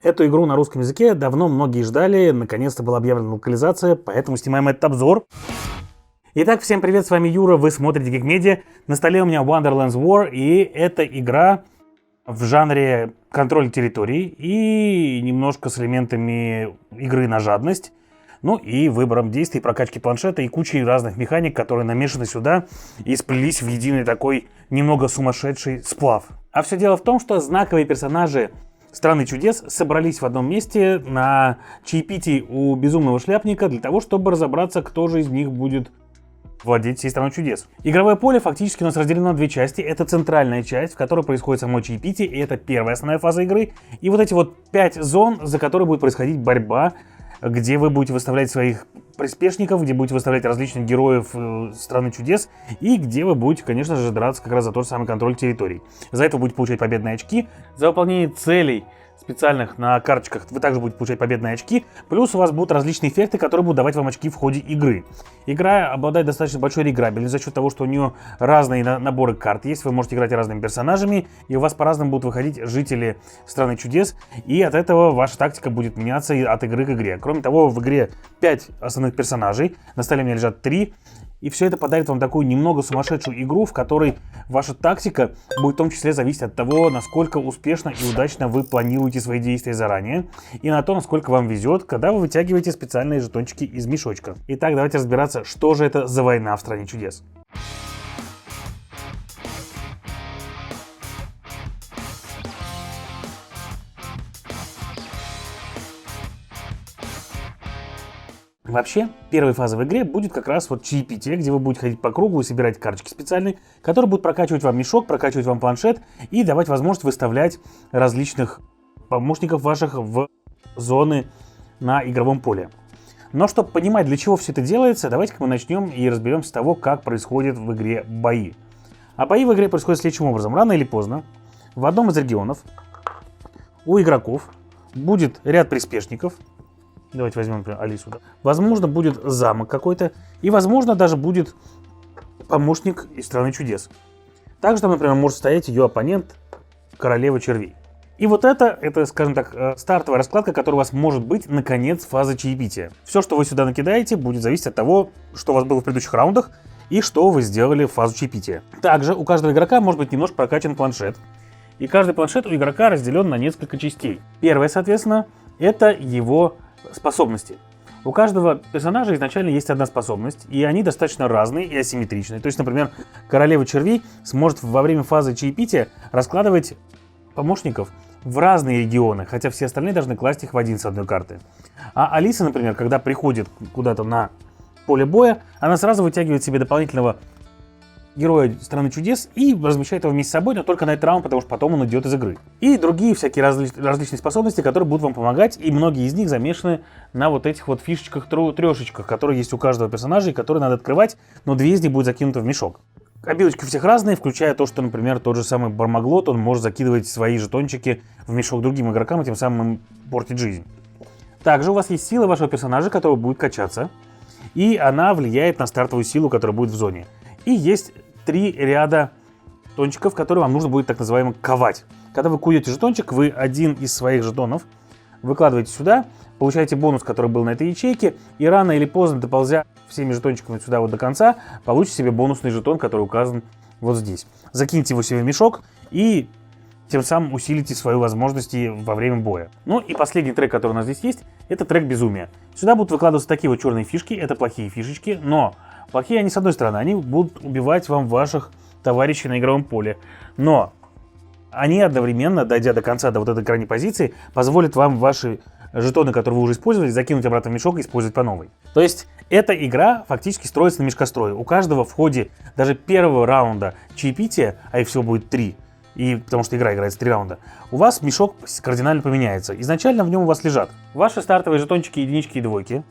Эту игру на русском языке давно многие ждали, наконец-то была объявлена локализация, поэтому снимаем этот обзор. Итак, всем привет, с вами Юра, вы смотрите Geek Media. На столе у меня Wonderlands War, и это игра в жанре контроль территорий и немножко с элементами игры на жадность. Ну и выбором действий, прокачки планшета и кучей разных механик, которые намешаны сюда и сплелись в единый такой немного сумасшедший сплав. А все дело в том, что знаковые персонажи Страны чудес собрались в одном месте на чаепитии у безумного шляпника для того, чтобы разобраться, кто же из них будет владеть всей страной чудес. Игровое поле фактически у нас разделено на две части. Это центральная часть, в которой происходит само чаепитие, и это первая основная фаза игры. И вот эти вот 5 зон, за которые будет происходить борьба, где вы будете выставлять своих приспешников, где будете выставлять различных героев Страны чудес, и где вы будете, конечно же, драться как раз за тот же самый контроль территорий. За это вы будете получать победные очки. За выполнение целей специальных на карточках вы также будете получать победные очки, плюс у вас будут различные эффекты, которые будут давать вам очки в ходе игры. Игра обладает достаточно большой реиграбельностью за счет того, что у нее разные наборы карт есть, вы можете играть разными персонажами, и у вас по-разному будут выходить жители Страны чудес, и от этого ваша тактика будет меняться от игры к игре. Кроме того, в игре 5 основных персонажей, на столе у меня лежат 3, и все это подарит вам такую немного сумасшедшую игру, в которой ваша тактика будет в том числе зависеть от того, насколько успешно и удачно вы планируете свои действия заранее, и на то, насколько вам везет, когда вы вытягиваете специальные жетончики из мешочка. Итак, давайте разбираться, что же это за война в Стране чудес. Вообще, первой фазой в игре будет как раз вот чаепитие, где вы будете ходить по кругу и собирать карточки специальные, которые будут прокачивать вам мешок, прокачивать вам планшет и давать возможность выставлять различных помощников ваших в зоны на игровом поле. Но чтобы понимать, для чего все это делается, давайте-ка мы начнем и разберемся с того, как происходят в игре бои. А бои в игре происходят следующим образом. Рано или поздно в одном из регионов у игроков будет ряд приспешников. Давайте возьмем, например, Алису. Да? Возможно, будет замок какой-то. И, возможно, даже будет помощник из Страны чудес. Также там, например, может стоять ее оппонент, королева червей. И вот это, скажем так, стартовая раскладка, которая у вас может быть на конец фазы чаепития. Все, что вы сюда накидаете, будет зависеть от того, что у вас было в предыдущих раундах и что вы сделали в фазу чаепития. Также у каждого игрока может быть немножко прокачан планшет. И каждый планшет у игрока разделен на несколько частей. Первое, соответственно, это его способности. У каждого персонажа изначально есть одна способность, и они достаточно разные и асимметричные. То есть, например, королева червей сможет во время фазы чаепития раскладывать помощников в разные регионы, хотя все остальные должны класть их в один с одной карты. А Алиса, например, когда приходит куда-то на поле боя, она сразу вытягивает себе дополнительного героя Страны чудес и размещает его вместе с собой, но только на этот раунд, потому что потом он идет из игры. И другие всякие различные способности, которые будут вам помогать, и многие из них замешаны на вот этих вот фишечках-трешечках, которые есть у каждого персонажа, и которые надо открывать, но 2 из них будут закинуты в мешок. Обилочки у всех разные, включая то, что, например, тот же самый Бармаглот, он может закидывать свои жетончики в мешок другим игрокам и тем самым им портить жизнь. Также у вас есть сила вашего персонажа, которая будет качаться, и она влияет на стартовую силу, которая будет в зоне. И есть 3 ряда жетончиков, которые вам нужно будет так называемо ковать. Когда вы куете жетончик, вы один из своих жетонов выкладываете сюда, получаете бонус, который был на этой ячейке, и рано или поздно, доползя всеми жетончиками сюда вот до конца, получите себе бонусный жетон, который указан вот здесь. Закиньте его себе в мешок и тем самым усилите свои возможности во время боя. Ну и последний трек, который у нас здесь есть, это трек безумия. Сюда будут выкладываться такие вот черные фишки, это плохие фишечки, но плохие они с одной стороны, они будут убивать вам ваших товарищей на игровом поле, но они одновременно, дойдя до конца, до вот этой крайней позиции, позволят вам ваши жетоны, которые вы уже использовали, закинуть обратно в мешок и использовать по новой. То есть эта игра фактически строится на мешкострое. У каждого в ходе даже первого раунда чаепития, а их всего будет 3, и потому что игра играется 3 раунда, у вас мешок кардинально поменяется. Изначально в нем у вас лежат ваши стартовые жетончики единички и двойки,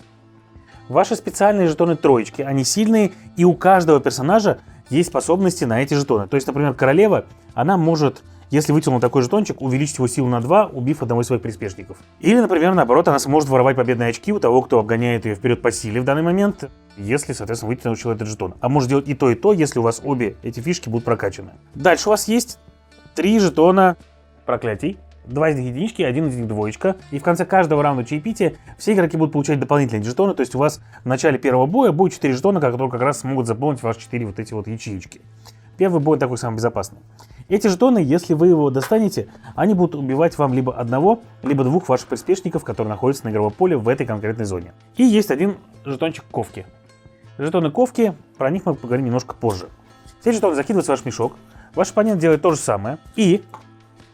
ваши специальные жетоны троечки, они сильные, и у каждого персонажа есть способности на эти жетоны. То есть, например, королева, она может, если вытянул такой жетончик, увеличить его силу на 2, убив одного из своих приспешников. Или, например, наоборот, она сможет воровать победные очки у того, кто обгоняет ее вперед по силе в данный момент, если, соответственно, вытянул человек этот жетон. А может делать и то, если у вас обе эти фишки будут прокачаны. Дальше у вас есть 3 жетона проклятий. 2 из них единички, 1 из них двоечка. И в конце каждого раунда чаепития все игроки будут получать дополнительные жетоны. То есть у вас в начале первого боя будет 4 жетона, которые как раз смогут заполнить ваши 4 вот эти вот ячеечки. Первый бой такой самый безопасный. Эти жетоны, если вы его достанете, они будут убивать вам либо одного, либо двух ваших приспешников, которые находятся на игровом поле в этой конкретной зоне. И есть один жетончик ковки. Жетоны ковки, про них мы поговорим немножко позже. Все жетоны закидываются в ваш мешок. Ваш оппонент делает то же самое. И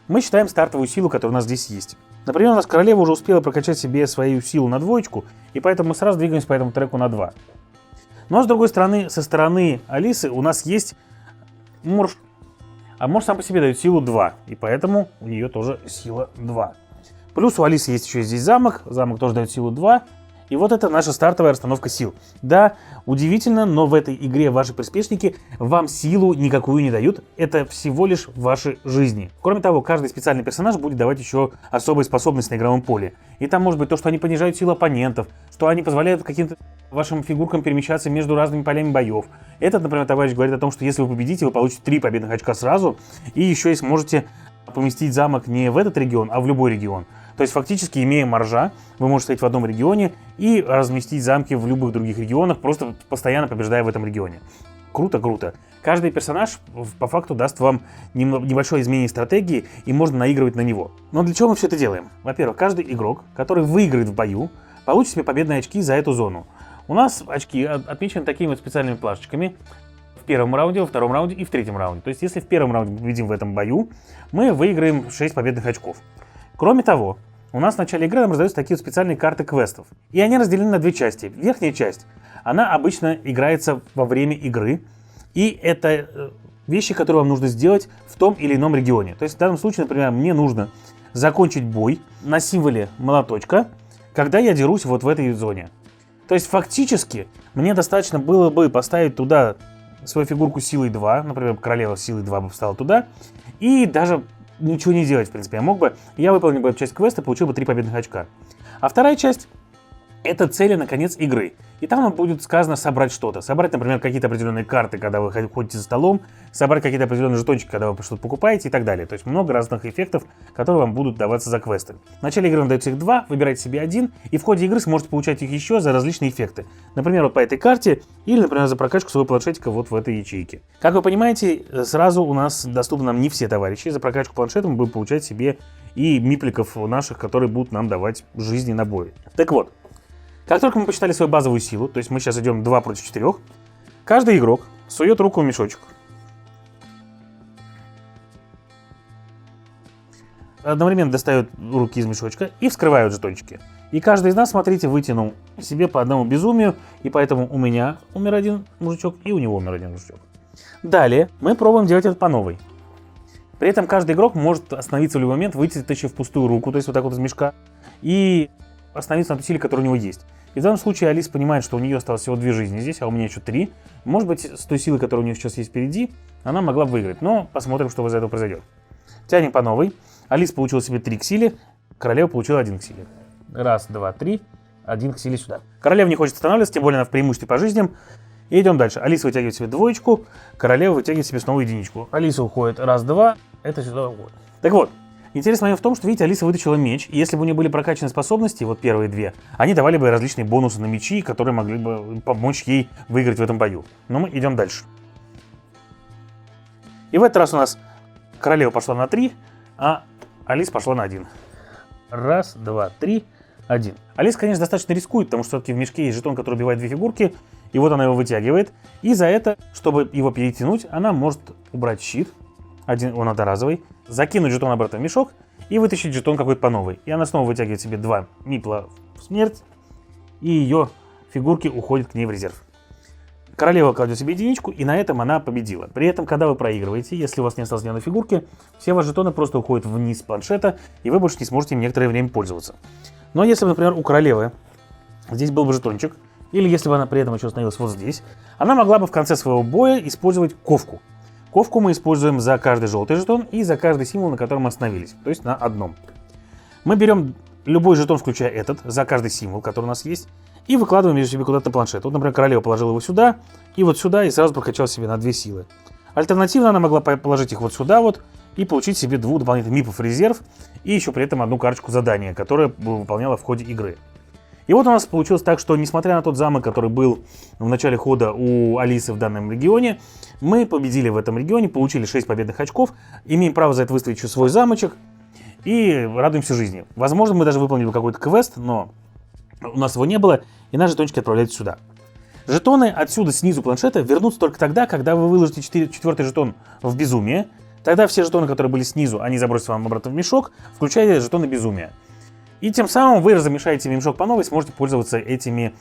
мы считаем стартовую силу, которая у нас здесь есть. Например, у нас королева уже успела прокачать себе свою силу на двоечку, и поэтому мы сразу двигаемся по этому треку на 2. Но с другой стороны, со стороны Алисы у нас есть морж. А морж сам по себе дает силу 2, и поэтому у нее тоже сила 2. Плюс у Алисы есть еще здесь замок. Замок тоже дает силу 2. И вот это наша стартовая расстановка сил. Да, удивительно, но в этой игре ваши приспешники вам силу никакую не дают. Это всего лишь ваши жизни. Кроме того, каждый специальный персонаж будет давать еще особые способности на игровом поле. И там может быть то, что они понижают силу оппонентов, что они позволяют каким-то вашим фигуркам перемещаться между разными полями боев. Этот, например, товарищ говорит о том, что если вы победите, вы получите 3 победных очка сразу. И еще и сможете поместить замок не в этот регион, а в любой регион. То есть фактически, имея маржа, вы можете стоять в одном регионе и разместить замки в любых других регионах, просто постоянно побеждая в этом регионе. Круто, круто. Каждый персонаж по факту даст вам небольшое изменение стратегии, и можно наигрывать на него. Но для чего мы все это делаем? Во-первых, каждый игрок, который выиграет в бою, получит себе победные очки за эту зону. У нас очки отмечены такими вот специальными плашечками. В первом раунде, во втором раунде и в третьем раунде. То есть, если в первом раунде мы победим в этом бою, мы выиграем 6 победных очков. Кроме того, у нас в начале игры нам раздаются такие вот специальные карты квестов. И они разделены на 2 части. Верхняя часть, она обычно играется во время игры. И это вещи, которые вам нужно сделать в том или ином регионе. То есть в данном случае, например, мне нужно закончить бой на символе молоточка, когда я дерусь вот в этой зоне. То есть фактически мне достаточно было бы поставить туда свою фигурку силой 2, например, королева силой 2 бы встала туда, и даже ничего не делать, в принципе, я выполнил бы эту часть квеста, получил бы 3 победных очка. А вторая часть — это цели на конец игры. И там вам будет сказано собрать что-то. Собрать, например, какие-то определенные карты, когда вы ходите за столом, собрать какие-то определенные жетончики, когда вы что-то покупаете и так далее. То есть много разных эффектов, которые вам будут даваться за квесты. В начале игры вам дается их 2, выбирайте себе 1, и в ходе игры сможете получать их еще за различные эффекты. Например, вот по этой карте, или, например, за прокачку своего планшетика вот в этой ячейке. Как вы понимаете, сразу у нас доступны нам не все товарищи. За прокачку планшета мы будем получать себе и мипликов наших, которые будут нам давать жизни на бой. Так вот. Как только мы посчитали свою базовую силу, то есть мы сейчас идем 2 против 4, каждый игрок сует руку в мешочек. Одновременно достает руки из мешочка и вскрывают жетончики. И каждый из нас, смотрите, вытянул себе по одному безумию, и поэтому у меня умер один мужичок, и у него умер один мужичок. Далее мы пробуем делать это по новой. При этом каждый игрок может остановиться в любой момент, вытащив пустую руку, то есть вот так вот из мешка, и остановиться на той силе, которая у него есть. И в данном случае Алиса понимает, что у нее осталось всего 2 жизни здесь, а у меня еще 3. Может быть, с той силой, которая у нее сейчас есть впереди, она могла бы выиграть. Но посмотрим, что из этого произойдет. Тянем по новой. Алиса получила себе 3 к силе, королева получила 1 к силе. 1, 2, 3, 1 к силе сюда. Королева не хочет останавливаться, тем более она в преимуществе по жизням. И идем дальше. Алиса вытягивает себе двоечку, королева вытягивает себе снова единичку. Алиса уходит 1, 2, это сюда уходит. Так вот. Интересный момент в том, что, видите, Алиса вытащила меч, и если бы у нее были прокачаны способности, вот первые 2, они давали бы различные бонусы на мечи, которые могли бы помочь ей выиграть в этом бою. Но мы идем дальше. И в этот раз у нас королева пошла на 3, а Алиса пошла на 1. 1, 2, 3, 1. Алиса, конечно, достаточно рискует, потому что все-таки в мешке есть жетон, который убивает 2 фигурки, и вот она его вытягивает. И за это, чтобы его перетянуть, она может убрать щит. Он одноразовый, закинуть жетон обратно в мешок и вытащить жетон какой-то по новой. И она снова вытягивает себе 2 мипла в смерть, и ее фигурки уходят к ней в резерв. Королева кладет себе единичку, и на этом она победила. При этом, когда вы проигрываете, если у вас не осталось ни одной фигурки, все ваши жетоны просто уходят вниз с планшета, и вы больше не сможете им некоторое время пользоваться. Но если, например, у королевы здесь был бы жетончик, или если бы она при этом еще остановилась вот здесь, она могла бы в конце своего боя использовать ковку. Ковку мы используем за каждый желтый жетон и за каждый символ, на котором мы остановились, то есть на одном. Мы берем любой жетон, включая этот, за каждый символ, который у нас есть, и выкладываем ее себе куда-то на планшет. Вот, например, королева положила его сюда, и сразу прокачала себе на 2 силы. Альтернативно она могла положить их вот сюда вот, и получить себе 2 дополнительных мипов в резерв и еще при этом одну карточку задания, которая выполняла в ходе игры. И вот у нас получилось так, что несмотря на тот замок, который был в начале хода у Алисы в данном регионе, мы победили в этом регионе, получили 6 победных очков, имеем право за это выставить еще свой замочек и радуемся жизни. Возможно, мы даже выполнили какой-то квест, но у нас его не было, и наши жетончики отправляются сюда. Жетоны отсюда, снизу планшета, вернутся только тогда, когда вы выложите 4-й жетон в безумие. Тогда все жетоны, которые были снизу, они забросят вам обратно в мешок, включая жетоны безумия. И тем самым вы размешаете мешок по новой, сможете пользоваться этими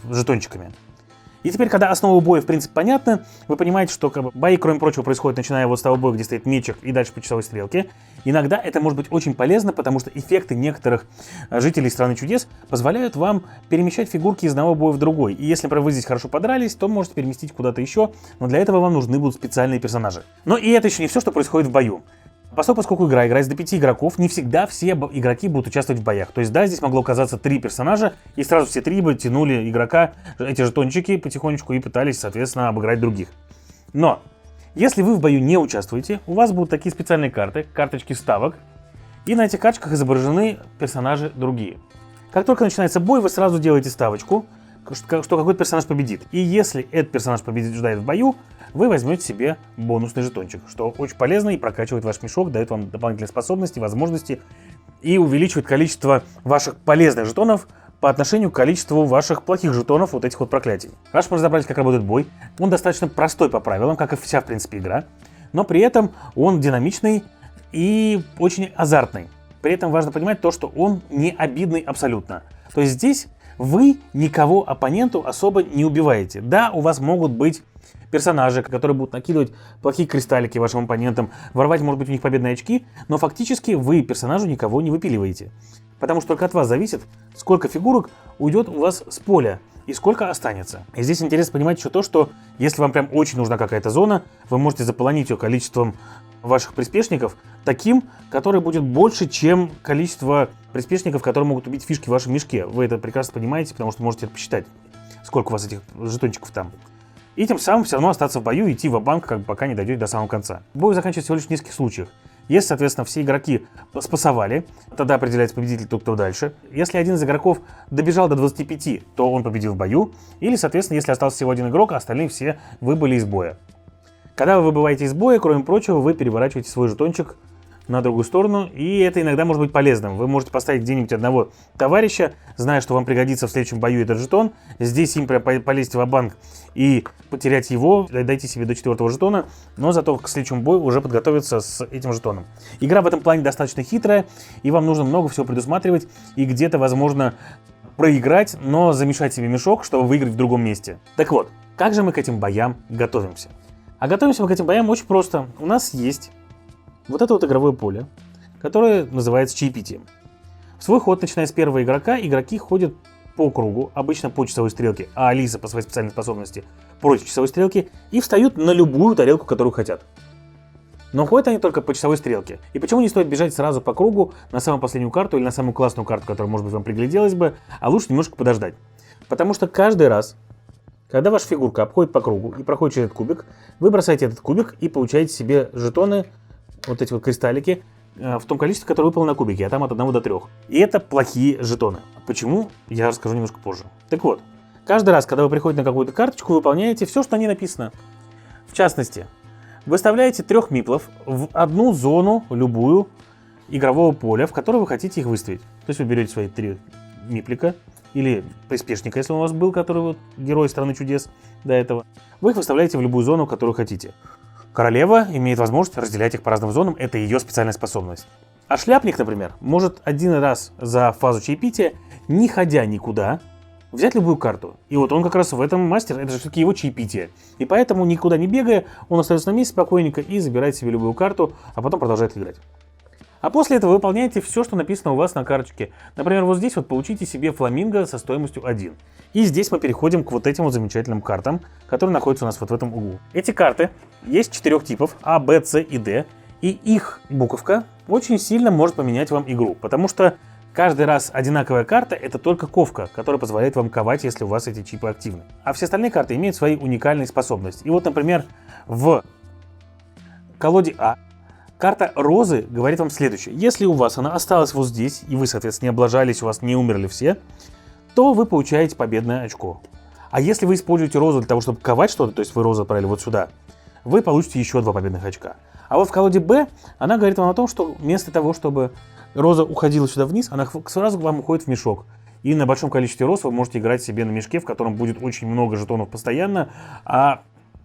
жетончиками. И теперь, когда основы боя в принципе понятны, вы понимаете, что бои, кроме прочего, происходят начиная вот с того боя, где стоит мечик, и дальше по часовой стрелке. Иногда это может быть очень полезно, потому что эффекты некоторых жителей Страны чудес позволяют вам перемещать фигурки из одного боя в другой. И если, например, вы здесь хорошо подрались, то можете переместить куда-то еще, но для этого вам нужны будут специальные персонажи. Но и это еще не все, что происходит в бою. Поскольку игра играется до 5 игроков, не всегда все игроки будут участвовать в боях. То есть, да, здесь могло оказаться 3 персонажа, и сразу все 3 бы тянули игрока, эти жетончики потихонечку, и пытались, соответственно, обыграть других. Но, если вы в бою не участвуете, у вас будут такие специальные карты, карточки ставок, и на этих карточках изображены персонажи другие. Как только начинается бой, вы сразу делаете ставочку, что какой-то персонаж победит. И если этот персонаж побеждает в бою, вы возьмете себе бонусный жетончик, что очень полезно и прокачивает ваш мешок, дает вам дополнительные способности, возможности и увеличивает количество ваших полезных жетонов по отношению к количеству ваших плохих жетонов, вот этих вот проклятий. Раз мы разобрались, как работает бой, он достаточно простой по правилам, как и вся, в принципе, игра, но при этом он динамичный и очень азартный. При этом важно понимать то, что он не обидный абсолютно. То есть здесь вы никого оппоненту особо не убиваете. Да, у вас могут быть персонажи, которые будут накидывать плохие кристаллики вашим оппонентам, воровать, может быть, у них победные очки, но фактически вы персонажу никого не выпиливаете. Потому что только от вас зависит, сколько фигурок уйдет у вас с поля и сколько останется. И здесь интересно понимать еще то, что если вам прям очень нужна какая-то зона, вы можете заполонить ее количеством ваших приспешников таким, который будет больше, чем количество приспешников, которые могут убить фишки в вашем мешке. Вы это прекрасно понимаете, потому что можете это посчитать, сколько у вас этих жетончиков там. И тем самым все равно остаться в бою и идти ва-банк, пока не дойдете до самого конца. Бой заканчивается всего лишь в нескольких случаях. Если, соответственно, все игроки спасовали, тогда определяется победитель, кто дальше. Если один из игроков добежал до 25, то он победил в бою. Или, соответственно, если остался всего один игрок, а остальные все выбыли из боя. Когда вы выбываете из боя, кроме прочего, вы переворачиваете свой жетончик на другую сторону, и это иногда может быть полезным. Вы можете поставить где-нибудь одного товарища, зная, что вам пригодится в следующем бою этот жетон, здесь им прям полезть в банк и потерять его, дойти себе до 4-го жетона, но зато к следующему бою уже подготовиться с этим жетоном. Игра в этом плане достаточно хитрая, и вам нужно много всего предусматривать, и где-то, возможно, проиграть, но замешать себе мешок, чтобы выиграть в другом месте. Так вот, как же мы к этим боям готовимся? А готовимся мы к этим боям очень просто. У нас есть вот это вот игровое поле, которое называется чаепитием. В свой ход, начиная с первого игрока, игроки ходят по кругу, обычно по часовой стрелке, а Алиса по своей специальной способности против часовой стрелки, и встают на любую тарелку, которую хотят. Но ходят они только по часовой стрелке. И почему не стоит бежать сразу по кругу на самую последнюю карту или на самую классную карту, которая, может быть, вам пригляделась бы, а лучше немножко подождать. Потому что каждый раз, когда ваша фигурка обходит по кругу и проходит через этот кубик, вы бросаете этот кубик и получаете себе жетоны, вот эти вот кристаллики, в том количестве, которое выпало на кубике, а там от 1 до 3. И это плохие жетоны. Почему? Я расскажу немножко позже. Так вот, каждый раз, когда вы приходите на какую-то карточку, вы выполняете все, что на ней написано. В частности, выставляете 3 миплов в одну зону, любую, игрового поля, в которой вы хотите их выставить. То есть вы берете свои 3 миплика, или приспешника, если он у вас был, который вот герой Страны чудес до этого. Вы их выставляете в любую зону, которую хотите. Королева имеет возможность разделять их по разным зонам, это ее специальная способность. А шляпник, например, может один раз за фазу чаепития, не ходя никуда, взять любую карту. И вот он как раз в этом мастер, это же все-таки его чаепитие. И поэтому, никуда не бегая, он остается на месте спокойненько и забирает себе любую карту, а потом продолжает играть. А после этого вы выполняете все, что написано у вас на карточке. Например, вот здесь вот получите себе фламинго со стоимостью 1. И здесь мы переходим к вот этим вот замечательным картам, которые находятся у нас вот в этом углу. Эти карты есть 4 типов: А, Б, С и Д. И их буковка очень сильно может поменять вам игру, потому что каждый раз одинаковая карта — это только ковка, которая позволяет вам ковать, если у вас эти чипы активны. А все остальные карты имеют свои уникальные способности. И вот, например, в колоде А Карта розы говорит вам следующее. Если у вас она осталась вот здесь, и вы, соответственно, не облажались, у вас не умерли все, то вы получаете победное очко. А если вы используете розу для того, чтобы ковать что-то, то есть вы розу отправили вот сюда, вы получите еще 2 победных очка. А вот в колоде Б она говорит вам о том, что вместо того, чтобы роза уходила сюда вниз, она сразу к вам уходит в мешок. И на большом количестве роз вы можете играть себе на мешке, в котором будет очень много жетонов постоянно, а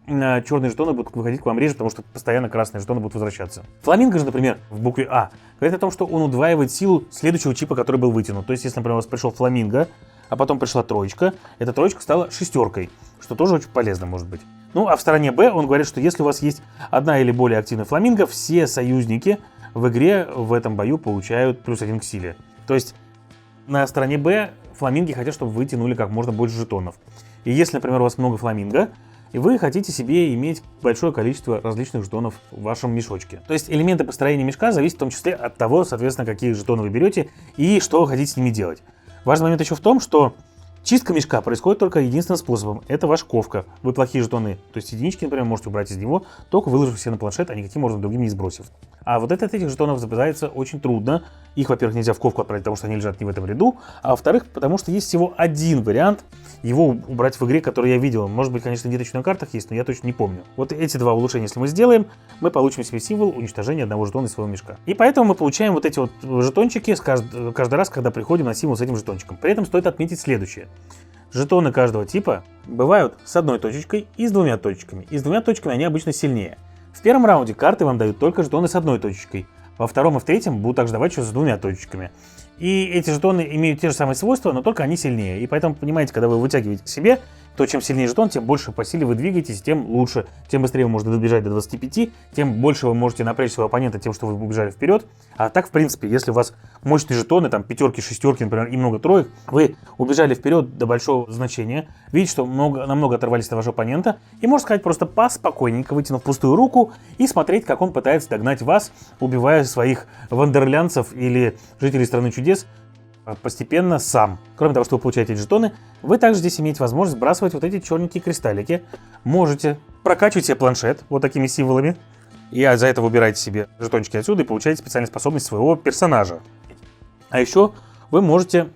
черные жетоны будут выходить к вам реже, потому что постоянно красные жетоны будут возвращаться. Фламинго же, например, в букве А, говорит о том, что он удваивает силу следующего чипа, который был вытянут. То есть, если, например, у вас пришел фламинго, а потом пришла троечка, эта троечка стала шестеркой, что тоже очень полезно может быть. Ну, а в стороне Б он говорит, что если у вас есть одна или более активная фламинго, все союзники в игре в этом бою получают +1 к силе. То есть, на стороне Б фламинги хотят, чтобы вы тянули как можно больше жетонов. И если, например, у вас много фламинго, и вы хотите себе иметь большое количество различных жетонов в вашем мешочке. То есть элементы построения мешка зависят в том числе от того, соответственно, какие жетоны вы берете и что вы хотите с ними делать. Важный момент еще в том, что чистка мешка происходит только единственным способом. Это ваша ковка. Вы плохие жетоны, то есть единички, например, можете убрать из него, только выложив все на планшет, а никаким образом другим не сбросив. А вот это от этих жетонов забирается очень трудно. Их, во-первых, нельзя в ковку отправить, потому что они лежат не в этом ряду, а во-вторых, потому что есть всего один вариант его убрать в игре, который я видел. Может быть, конечно, где-то еще на картах есть, но я точно не помню. Вот эти 2 улучшения, если мы сделаем, мы получим себе символ уничтожения одного жетона из своего мешка. И поэтому мы получаем вот эти вот жетончики каждый раз, когда приходим на символ с этим жетончиком. При этом стоит отметить следующее. Жетоны каждого типа бывают с одной точечкой и с 2 точечками. И с 2 точками они обычно сильнее. В первом раунде карты вам дают только жетоны с одной точечкой. Во втором и в третьем будут также давать еще с 2 точечками. И эти жетоны имеют те же самые свойства, но только они сильнее. И поэтому, понимаете, когда вы вытягиваете к себе, то чем сильнее жетон, тем больше по силе вы двигаетесь, тем лучше. Тем быстрее вы можете добежать до 25, тем больше вы можете напрячь своего оппонента тем, что вы убежали вперед. А так, в принципе, если у вас мощные жетоны, там пятерки, шестерки, например, и много троек, вы убежали вперед до большого значения, видите, что намного оторвались от вашего оппонента, и можно сказать просто пас, спокойненько вытянув пустую руку и смотреть, как он пытается догнать вас, убивая своих вандерлянцев или жителей страны чудес постепенно сам. Кроме того, что вы получаете эти жетоны, вы также здесь имеете возможность сбрасывать вот эти черненькие кристаллики. Можете прокачивать себе планшет вот такими символами. И за это выбираете себе жетончики отсюда и получаете специальные способности своего персонажа. А еще вы можете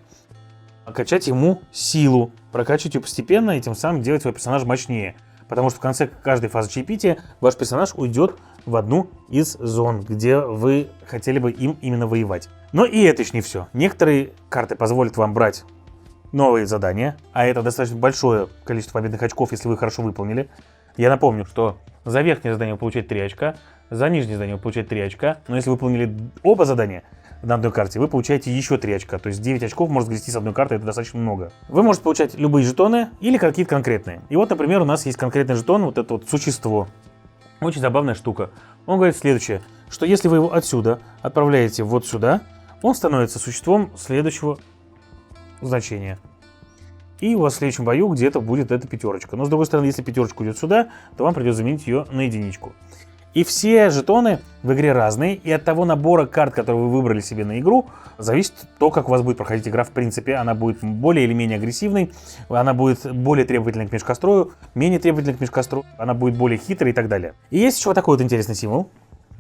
качать ему силу, прокачивать ее постепенно и тем самым делать своего персонажа мощнее. Потому что в конце каждой фазы чаепития ваш персонаж уйдет в одну из зон, где вы хотели бы им именно воевать. Но и это еще не все. Некоторые карты позволят вам брать новые задания, а это достаточно большое количество победных очков, если вы хорошо выполнили. Я напомню, что за верхнее задание вы получаете 3 очка, за нижнее задание вы получаете 3 очка, но если вы выполнили оба задания на одной карте, вы получаете еще 3 очка, то есть 9 очков можно сгрести с одной карты, это достаточно много. Вы можете получать любые жетоны или какие-то конкретные. И вот, например, у нас есть конкретный жетон, вот это вот существо. Очень забавная штука. Он говорит следующее, что если вы его отсюда отправляете вот сюда, он становится существом следующего значения. И у вас в следующем бою где-то будет эта пятерочка. Но с другой стороны, если пятерочка уйдет сюда, то вам придется заменить ее на единичку. И все жетоны в игре разные, и от того набора карт, которые вы выбрали себе на игру, зависит то, как у вас будет проходить игра в принципе. Она будет более или менее агрессивной, она будет более требовательной к мешкострою, менее требовательной к мешкострою, она будет более хитрой и так далее. И есть еще вот такой вот интересный символ,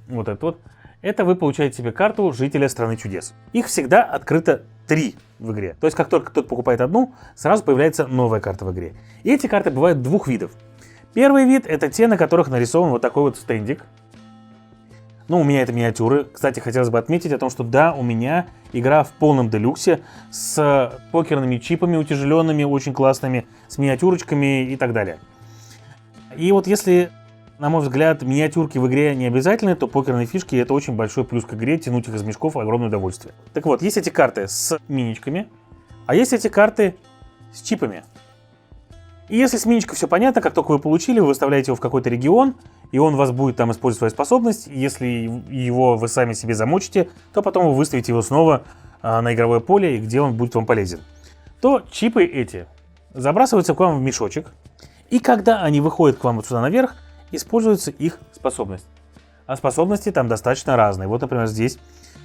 вот этот вот. Это вы получаете себе карту жителя страны чудес. Их всегда открыто 3 в игре. То есть, как только кто-то покупает одну, сразу появляется новая карта в игре. И эти карты бывают 2 видов. Первый вид — это те, на которых нарисован вот такой вот стендик. Ну, у меня это миниатюры. Кстати, хотелось бы отметить о том, что да, у меня игра в полном делюксе с покерными чипами утяжеленными, очень классными, с миниатюрочками и так далее. И вот если, на мой взгляд, миниатюрки в игре не обязательны, то покерные фишки — это очень большой плюс к игре, тянуть их из мешков — огромное удовольствие. Так вот, есть эти карты с миничками, а есть эти карты с чипами. И если с миничкой все понятно, как только вы получили, вы выставляете его в какой-то регион, и он у вас будет там использовать свою способность. Если его вы сами себе замочите, то потом вы выставите его снова на игровое поле, где он будет вам полезен. То чипы эти забрасываются к вам в мешочек, и когда они выходят к вам вот сюда наверх, используется их способность. А способности там достаточно разные. Вот, например, здесь.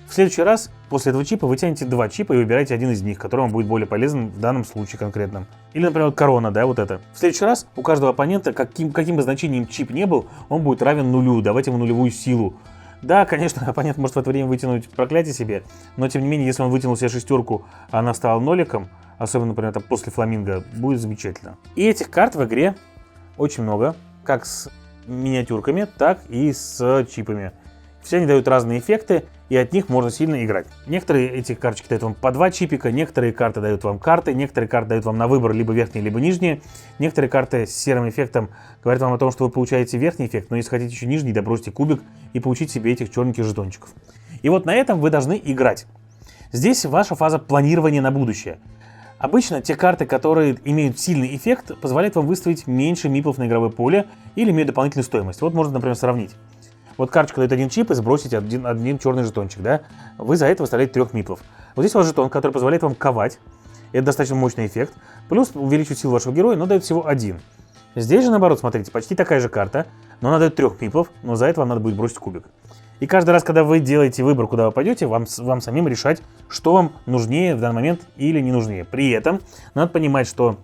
В следующий раз после этого чипа вы тянете 2 чипа и выбираете один из них, который вам будет более полезен в данном случае конкретном. Или, например, корона, да, вот это. В следующий раз у каждого оппонента, каким бы значением чип не был, он будет равен нулю, давать ему нулевую силу. Да, конечно, оппонент может в это время вытянуть проклятие себе, но тем не менее, если он вытянул себе шестерку, а она стала ноликом, особенно, например, там, после фламинго, будет замечательно. И этих карт в игре очень много, как с миниатюрками, так и с чипами. Все они дают разные эффекты, и от них можно сильно играть. Некоторые эти карточки дают вам по 2 чипика, некоторые карты дают вам карты, некоторые карты дают вам на выбор либо верхние, либо нижние. Некоторые карты с серым эффектом говорят вам о том, что вы получаете верхний эффект, но если хотите еще нижний, добросьте кубик и получить себе этих черненьких жетончиков. И вот на этом вы должны играть. Здесь ваша фаза планирования на будущее. Обычно те карты, которые имеют сильный эффект, позволяют вам выставить меньше миплов на игровое поле или имеют дополнительную стоимость. Вот можно, например, сравнить. Вот карточка дает один чип и сбросить один черный жетончик, да? Вы за это выставляете 3 миплов. Вот здесь у вас жетон, который позволяет вам ковать. Это достаточно мощный эффект. Плюс увеличивает силу вашего героя, но дает всего 1. Здесь же наоборот, смотрите, почти такая же карта, но она дает 3 миплов, но за это вам надо будет бросить кубик. И каждый раз, когда вы делаете выбор, куда вы пойдете, вам самим решать, что вам нужнее в данный момент или не нужнее. При этом надо понимать, что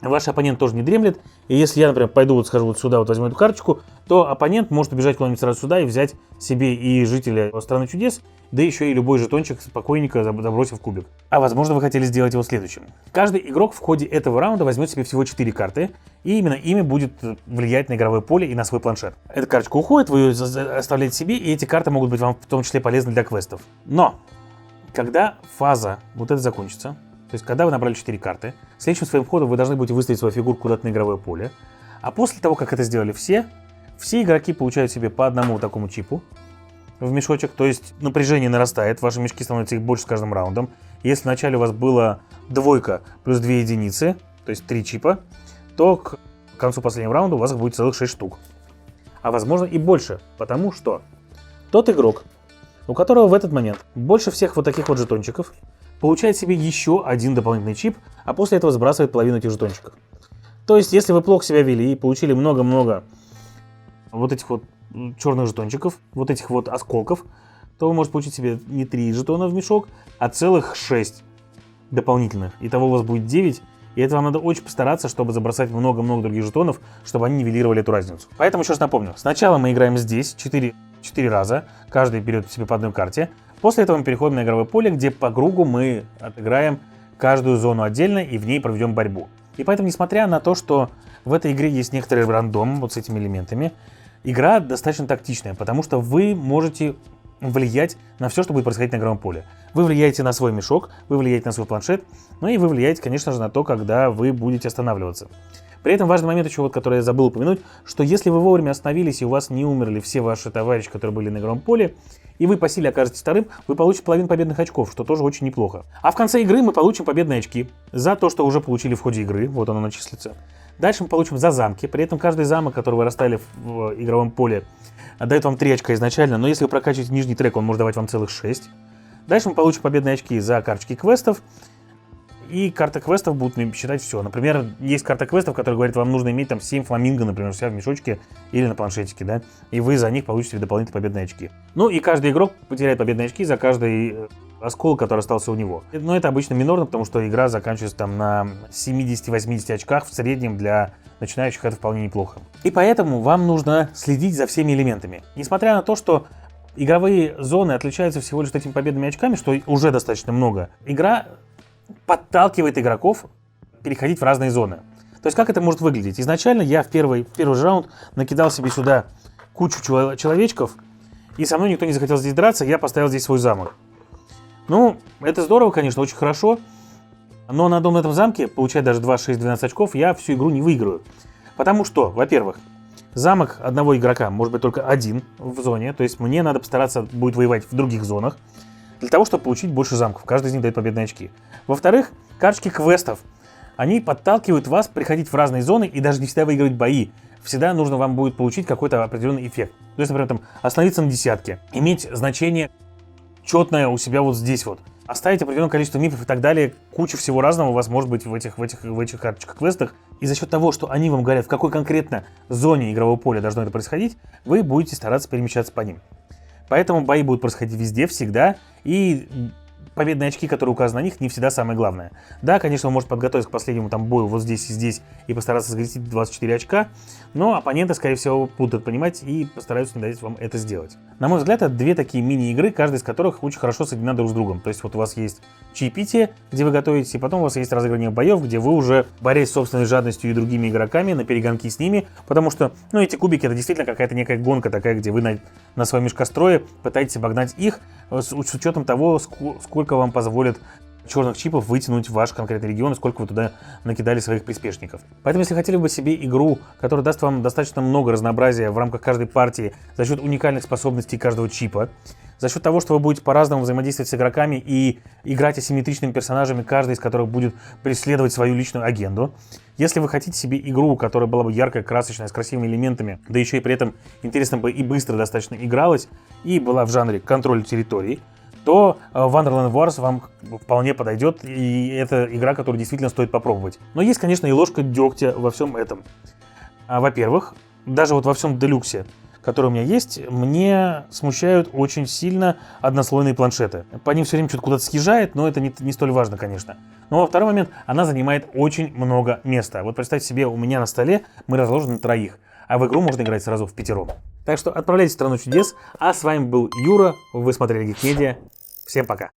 ваш оппонент тоже не дремлет, и если я, например, пойду вот схожу вот сюда, вот возьму эту карточку, то оппонент может убежать куда-нибудь сразу сюда и взять себе и жителя страны чудес, да еще и любой жетончик спокойненько забросив кубик. А возможно, вы хотели сделать его следующим. Каждый игрок в ходе этого раунда возьмет себе всего 4 карты, и именно ими будет влиять на игровое поле и на свой планшет. Эта карточка уходит, вы ее оставляете себе, и эти карты могут быть вам в том числе полезны для квестов. Но, когда фаза вот эта закончится, то есть, когда вы набрали 4 карты, следующим своим ходом вы должны будете выставить свою фигурку куда-то на игровое поле. А после того, как это сделали все игроки получают себе по одному вот такому чипу в мешочек. То есть, напряжение нарастает, ваши мешки становятся их больше с каждым раундом. Если вначале у вас было двойка плюс 2 единицы, то есть 3 чипа, то к концу последнего раунда у вас их будет целых 6 штук. А возможно и больше, потому что тот игрок, у которого в этот момент больше всех вот таких вот жетончиков, получает себе еще один дополнительный чип, а после этого сбрасывает половину этих жетончиков. То есть, если вы плохо себя вели и получили много-много вот этих вот черных жетончиков, вот этих вот осколков, то вы можете получить себе не 3 жетона в мешок, а целых 6 дополнительных. Итого у вас будет 9, и это вам надо очень постараться, чтобы забросать много-много других жетонов, чтобы они нивелировали эту разницу. Поэтому еще раз напомню, сначала мы играем здесь 4 раза, каждый берет себе по одной карте. После этого мы переходим на игровое поле, где по кругу мы отыграем каждую зону отдельно и в ней проведем борьбу. И поэтому, несмотря на то, что в этой игре есть некоторый рандом вот с этими элементами, игра достаточно тактичная, потому что вы можете влиять на все, что будет происходить на игровом поле. Вы влияете на свой мешок, вы влияете на свой планшет, ну и вы влияете, конечно же, на то, когда вы будете останавливаться. При этом важный момент еще, вот, который я забыл упомянуть, что если вы вовремя остановились и у вас не умерли все ваши товарищи, которые были на игровом поле, и вы по силе окажетесь вторым, вы получите половину победных очков, что тоже очень неплохо. А в конце игры мы получим победные очки за то, что уже получили в ходе игры, вот оно начислится. Дальше мы получим за замки, при этом каждый замок, который вы расставили в игровом поле, дает вам 3 очка изначально, но если вы прокачиваете нижний трек, он может давать вам целых 6. Дальше мы получим победные очки за карточки квестов. И карта квестов будут считать все. Например, есть карта квестов, которая говорит, вам нужно иметь там 7 фламинго, например, у себя в мешочке или на планшетике, да, и вы за них получите дополнительные победные очки. Ну и каждый игрок потеряет победные очки за каждый осколок, который остался у него. Но это обычно минорно, потому что игра заканчивается там на 70-80 очках в среднем, для начинающих это вполне неплохо. И поэтому вам нужно следить за всеми элементами. Несмотря на то, что игровые зоны отличаются всего лишь этими победными очками, что уже достаточно много, игра подталкивает игроков переходить в разные зоны. То есть как это может выглядеть? Изначально я в первый же раунд накидал себе сюда кучу человечков, и со мной никто не захотел здесь драться, я поставил здесь свой замок. Ну, это здорово, конечно, очень хорошо, но на одном этом замке получать даже 2, 6, 12 очков я всю игру не выиграю. Потому что, во-первых, замок одного игрока может быть только один в зоне, то есть мне надо постараться будет воевать в других зонах, для того, чтобы получить больше замков. Каждый из них дает победные очки. Во-вторых, карточки квестов. Они подталкивают вас приходить в разные зоны и даже не всегда выигрывать бои. Всегда нужно вам будет получить какой-то определенный эффект. То есть, например, там, остановиться на десятке, иметь значение четное у себя вот здесь вот, оставить определенное количество мифов и так далее. Куча всего разного у вас может быть в этих карточках квестах. И за счет того, что они вам говорят, в какой конкретно зоне игрового поля должно это происходить, вы будете стараться перемещаться по ним. Поэтому бои будут происходить везде, всегда. И победные очки, которые указаны на них, не всегда самое главное. Да, конечно, вы можете подготовиться к последнему там бою вот здесь и здесь и постараться сгрести 24 очка, но оппоненты, скорее всего, будут понимать и постараются не дать вам это сделать. На мой взгляд, это две такие мини-игры, каждая из которых очень хорошо соединена друг с другом. То есть вот у вас есть чаепитие, где вы готовитесь, и потом у вас есть разыгрывание боев, где вы уже борясь с собственной жадностью и другими игроками на перегонки с ними, потому что, ну, эти кубики это действительно какая-то некая гонка такая, где вы на своем мешкострое пытаетесь обогнать их с учетом того, сколько вам позволит черных чипов вытянуть в ваш конкретный регион и сколько вы туда накидали своих приспешников. Поэтому, если хотели бы себе игру, которая даст вам достаточно много разнообразия в рамках каждой партии за счет уникальных способностей каждого чипа, за счет того, что вы будете по-разному взаимодействовать с игроками и играть асимметричными персонажами, каждый из которых будет преследовать свою личную агенду. Если вы хотите себе игру, которая была бы яркая, красочная, с красивыми элементами, да еще и при этом интересно бы и быстро достаточно игралась, и была в жанре контроль территорий, то Wonderland Wars вам вполне подойдет, и это игра, которую действительно стоит попробовать. Но есть, конечно, и ложка дегтя во всем этом. Во-первых, даже вот во всем делюксе, который у меня есть, мне смущают очень сильно однослойные планшеты. По ним все время что-то куда-то съезжает, но это не столь важно, конечно. Но во второй момент, она занимает очень много места. Вот представьте себе, у меня на столе мы разложены на троих, а в игру можно играть сразу в пятером. Так что отправляйтесь в страну чудес. А с вами был Юра, вы смотрели Geek Media. Всем пока.